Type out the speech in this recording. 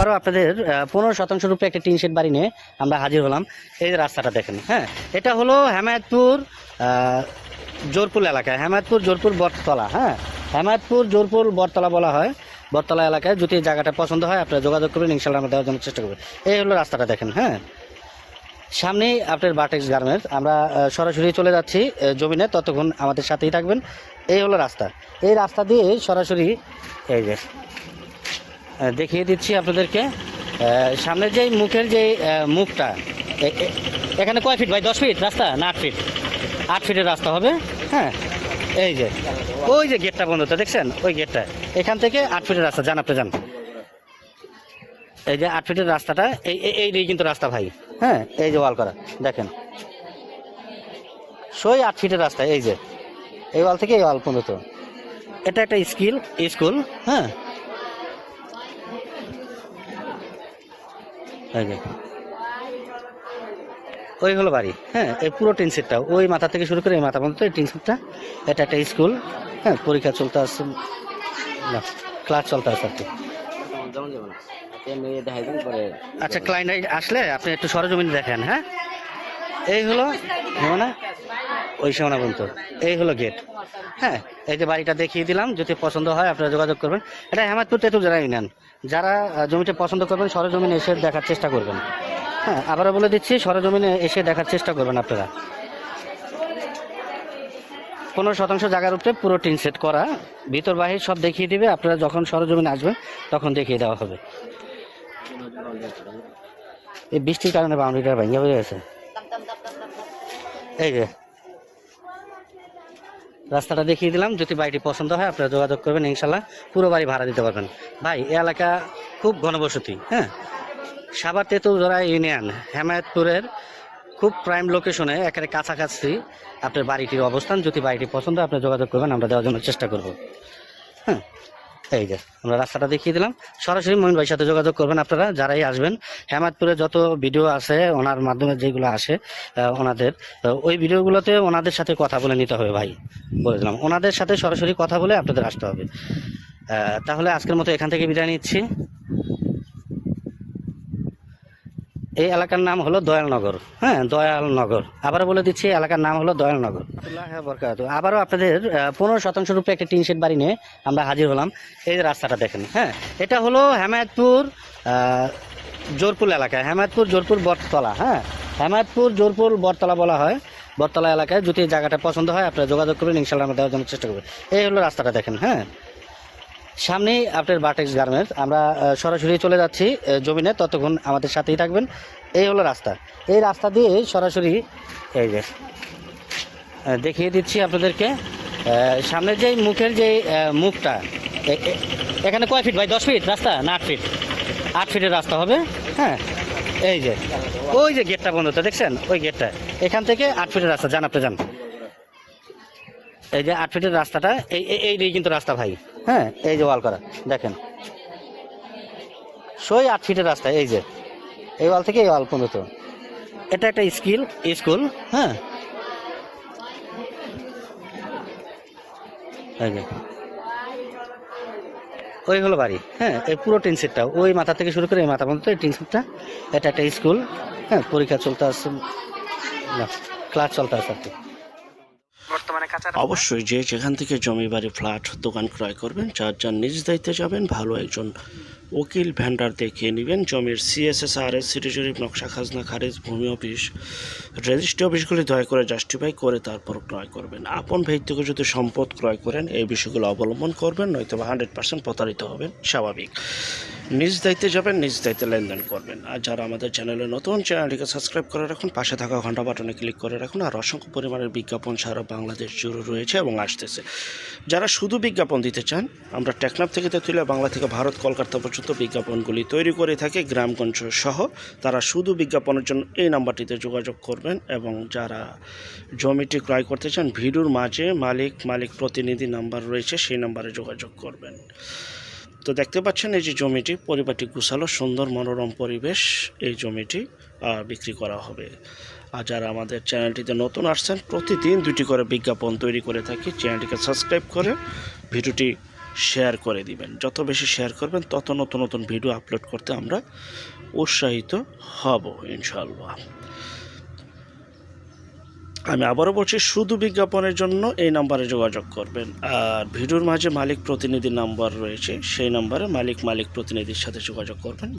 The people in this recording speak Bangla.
আবারও আপনাদের 15% রূপে একটা টিন শেড বাড়ি নিয়ে আমরা হাজির হলাম। এই যে রাস্তাটা দেখেন, হ্যাঁ, এটা হলো হেমায়তপুর জোরপুর এলাকায়, হেমায়তপুর জোরপুর বটতলা। হ্যাঁ, হেমায়তপুর জোরপুর বটতলা বলা হয়। বটতলা এলাকায় যদি এই জায়গাটা পছন্দ হয় আপনারা যোগাযোগ করবেন, ইনশাল্লাহ আমরা দেওয়ার জন্য চেষ্টা করবেন। এই হলো রাস্তাটা দেখেন, হ্যাঁ, সামনেই আপনার বাটেক্স গার্মেন্টস। আমরা সরাসরি চলে যাচ্ছি জমিনে, ততক্ষণ আমাদের সাথেই থাকবেন। এই হলো রাস্তা, এই রাস্তা দিয়ে সরাসরি এই যে দেখিয়ে দিচ্ছি আপনাদেরকে। সামনের যে মুখের যে মুখটা, এখানে কয় ফিট ভাই? 10 ফিট রাস্তা না 8 ফিট? 8 ফিটের রাস্তা হবে। হ্যাঁ, এই যে ওই যে গেটটা বন্ধ তো দেখছেন, ওই গেটটা, এখান থেকে 8 ফিটের রাস্তা। যান আপনি যান, এই যে 8 ফিটের রাস্তাটা, এই কিন্তু রাস্তা ভাই। হ্যাঁ, এই যে ওয়াল করা দেখেন, সই 8 ফিটের রাস্তা। এই যে এই ওয়াল থেকে এই ওয়াল পর্যন্ত, এটা একটা স্কুল। হ্যাঁ, এই যে ওই হলো বাড়ি। হ্যাঁ, এই পুরো টিন সেটটা, ওই মাথা থেকে শুরু করে এই মাথা পর্যন্ত এই টিন সেটটা। এটা একটা স্কুল। হ্যাঁ, পরীক্ষা চলতে আসছে না, ক্লাস চলতে আসছে আর কি। আচ্ছা, ক্লায়েন্ট আসলে আপনি একটু সরজমিনে দেখেন। হ্যাঁ, এই হলো না ওই সীমানা পর্যন্ত, এই হলো গেট। হ্যাঁ, এই যে বাড়িটা দেখিয়ে দিলাম, যদি পছন্দ হয় আপনারা যোগাযোগ করবেন। এটা হেমায়তপুর তেঁতুল জেলা ইউনিয়ন। যারা জমিটা পছন্দ করবেন সরজমিনে এসে দেখার চেষ্টা করবেন। হ্যাঁ, আবারও বলে দিচ্ছি, সরজমিনে এসে দেখার চেষ্টা করবেন আপনারা। 15% জায়গার উপরে পুরো টিন সেট করা, ভিতর বাহির সব দেখিয়ে দিবে। আপনারা যখন সরজমিনে আসবেন তখন দেখিয়ে দেওয়া হবে। এই বৃষ্টির কারণে বাউন্ডারিটা ভেঙে হয়ে গেছে। এই যে রাস্তাটা দেখিয়ে দিলাম, যদি বাড়িটি পছন্দ হয় আপনারা যোগাযোগ করবেন, ইনশাল্লাহ পুরো বাড়ি ভাড়া দিতে পারবেন। ভাই, এই এলাকা খুব ঘনবসতি। হ্যাঁ, সাভার তেঁতুলজোড়া ইউনিয়ন, হেমায়তপুরের খুব প্রাইম লোকেশনে, একেবারে কাছাকাছি আপনার বাড়িটির অবস্থান। যদি বাড়িটি পছন্দ হয় আপনারা যোগাযোগ করবেন, আমরা দেওয়ার জন্য চেষ্টা করব। হ্যাঁ, এই যে আমরা রাস্তাটা দেখিয়ে দিলাম। সরাসরি মঈন ভাইয়ের সাথে যোগাযোগ করবেন আপনারা যারাই আসবেন। হেমায়তপুরে যত ভিডিও আছে ওনার মাধ্যমে যেগুলো আসে ওনাদের, ওই ভিডিওগুলোতে ওনাদের সাথে কথা বলে নিতে হবে ভাই, বলে দিলাম। ওনাদের সাথে সরাসরি কথা বলে আপনাদের আসতে হবে। তাহলে আজকের মতো এখান থেকে বিদায় নিচ্ছি। এই এলাকার নাম হলো দয়ালনগর। হ্যাঁ, দয়ালনগর। আবারও বলে দিচ্ছি, এলাকার নাম হলো দয়ালনগর। আবারও আপনাদের 15% রূপে একটা টিন শেড বাড়ি নিয়ে আমরা হাজির হলাম। এই যে রাস্তাটা দেখেন, হ্যাঁ, এটা হলো হেমায়তপুর জোরপুর এলাকায়, হেমায়তপুর জোরপুর বটতলা। হ্যাঁ, হেমায়তপুর জোরপুর বটতলা বলা হয়। বটতলা এলাকায় যদি এই জায়গাটা পছন্দ হয় আপনারা যোগাযোগ করবেন, ইনশাল্লাহ আমরা দেওয়ার জন্য চেষ্টা করবেন। এই হলো রাস্তাটা দেখেন, হ্যাঁ, সামনেই আপনার বাটেক্স গার্মেন্টস। আমরা সরাসরি চলে যাচ্ছি জমিনে, ততক্ষণ আমাদের সাথেই থাকবেন। এই হলো রাস্তা, এই রাস্তা দিয়ে সরাসরি এই যে দেখিয়ে দিচ্ছি আপনাদেরকে। সামনের যে মুখের যে মুখটা, এখানে কয় ফিট ভাই? 10 ফিট রাস্তা না 8 ফিট? 8 ফিটের রাস্তা হবে। হ্যাঁ, এই যে ওই যে গেটটা বন্ধ তো দেখছেন, ওই গেটটা, এখান থেকে 8 ফিটের রাস্তা। যান আপনি যান, এই যে 8 ফিটের রাস্তাটা, এই কিন্তু রাস্তা ভাই। হ্যাঁ, এই যে ওয়াল করা দেখেন, সই 8 ফিটের রাস্তা। এই যে এই ওয়াল থেকে এই ওয়াল পর্যন্ত, এটা একটা স্কুল। হ্যাঁ, এই যে ওই হলো বাড়ি। হ্যাঁ, এই পুরো টিন সেটটা, ওই মাথা থেকে শুরু করে এই মাথা পর্যন্ত এই টিন সেটটা। এটা একটা স্কুল। হ্যাঁ, পরীক্ষা চলতে আসছে না, ক্লাস চলতে আসছে আর কি। অবশ্যই যে যেখান থেকে জমি বাড়ি ফ্ল্যাট দোকান ক্রয় করবেন, যার নিজ দায়িত্বে যাবেন, ভালো একজন উকিল ভেন্ডার দেখিয়ে নেবেন। জমির CSSRS, সিটি জরিপ, নকশা, খাজনা খারিজ, ভূমি অফিস, রেজিস্ট্রি অফিসগুলি দয়া করে জাস্টিফাই করে তারপর ক্রয় করবেন। আপন ভাই থেকে যদি সম্পদ ক্রয় করেন এই বিষয়গুলো অবলম্বন করবেন, নয়তো 100% প্রতারিত হবেন, স্বাভাবিক। নিজ দায়িত্বে যাবেন, নিজ দায়িত্বে লেনদেন করবেন। আর যারা আমাদের চ্যানেলে নতুন, চ্যানেলটিকে সাবস্ক্রাইব করে রাখুন, পাশে থাকা ঘন্টা বাটনে ক্লিক করে রাখুন। আর অসংখ্য পরিমাণের বিজ্ঞাপন সারা বাংলাদেশ জুড়ে রয়েছে এবং আসতেছে। যারা শুধু বিজ্ঞাপন দিতে চান, আমরা টেকনাফ থেকে তেঁতুলিয়া, বাংলা থেকে ভারত, কলকাতা পর্যন্ত বিজ্ঞাপনগুলি তৈরি করে থাকি, গ্রামগঞ্জ সহ। তারা শুধু বিজ্ঞাপনের জন্য এই নাম্বারটিতে যোগাযোগ করবেন। এবং যারা জমিটি ক্রয় করতে চান, ভিডিওর মাঝে মালিক প্রতিনিধি নাম্বার রয়েছে, সেই নাম্বারে যোগাযোগ করবেন। তো দেখতে পাচ্ছেন এই যে জমিটি, পরিপাটি গুছালো, সুন্দর মনোরম পরিবেশ। এই জমিটি বিক্রি করা হবে। আর যারা আমাদের চ্যানেলটিতে নতুন আসছেন, প্রতিদিন 2টি করে বিজ্ঞাপন তৈরি করে থাকি। চ্যানেলটিকে সাবস্ক্রাইব করে ভিডিওটি শেয়ার করে দিবেন। যত বেশি শেয়ার করবেন তত নতুন নতুন ভিডিও আপলোড করতে আমরা উৎসাহিত হব ইনশাআল্লাহ। আমি আবারও বলছি, শুধু বিজ্ঞাপনের জন্য এই নাম্বারে যোগাযোগ করবেন। আর ভিডিওর মাঝে মালিক প্রতিনিধি নাম্বার রয়েছে, সেই নাম্বারে মালিক প্রতিনিধির সাথে যোগাযোগ করবেন।